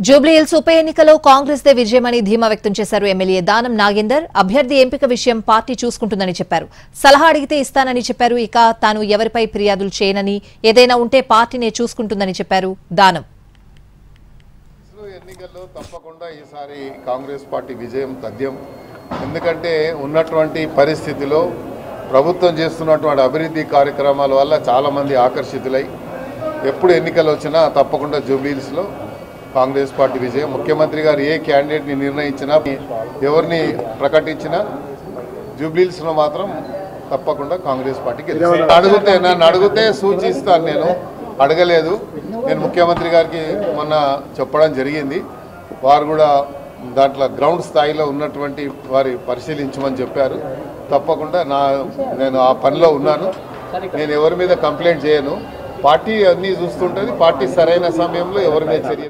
జూబ్లీహిల్స్ ఉప ఎన్నికలో కాంగ్రెస్ దే విజయమని ధీమా వ్యక్తం చేశారు ఎమ్మెల్యే దానం నాగేందర్. అభ్యర్థి ఎంపిక విషయం పార్టీ చూసుకుంటుందని చెప్పారు. సలహా అడిగితే ఇస్తానని చెప్పారు. ఇక తాను ఎవరిపై ఫిర్యాదులు చేయనని, ఏదైనా ఉంటే పార్టీనే చూసుకుంటుందని చెప్పారు దానం. ఎన్నికల్లో తప్పకుండా ఈసారి కాంగ్రెస్ పార్టీ విజయం తథ్యం. ఎందుకంటే ఉన్నటువంటి పరిస్థితిలో ప్రభుత్వం చేస్తున్నటువంటి అభివృద్ధి కార్యక్రమాల వల్ల చాలామంది ఆకర్షితులై ఎప్పుడు ఎన్నికలు వచ్చినా తప్పకుండా జూబ్లీహిల్స్లో కాంగ్రెస్ పార్టీ విజయం. ముఖ్యమంత్రి గారు ఏ క్యాండిడేట్ని నిర్ణయించినా, ఎవరిని ప్రకటించినా జూబ్లీహిల్స్లో మాత్రం తప్పకుండా కాంగ్రెస్ పార్టీకి నన్ను అడిగితే సూచిస్తాను. నేను అడగలేదు. నేను ముఖ్యమంత్రి గారికి మొన్న చెప్పడం జరిగింది. వారు కూడా దాంట్లో గ్రౌండ్ స్థాయిలో ఉన్నటువంటి వారి పరిశీలించమని చెప్పారు. తప్పకుండా నేను ఆ పనిలో ఉన్నాను. నేను ఎవరి మీద కంప్లైంట్ చేయను. పార్టీ అన్నీ చూస్తుంటుంది. పార్టీ సరైన సమయంలో ఎవరి మీద చర్య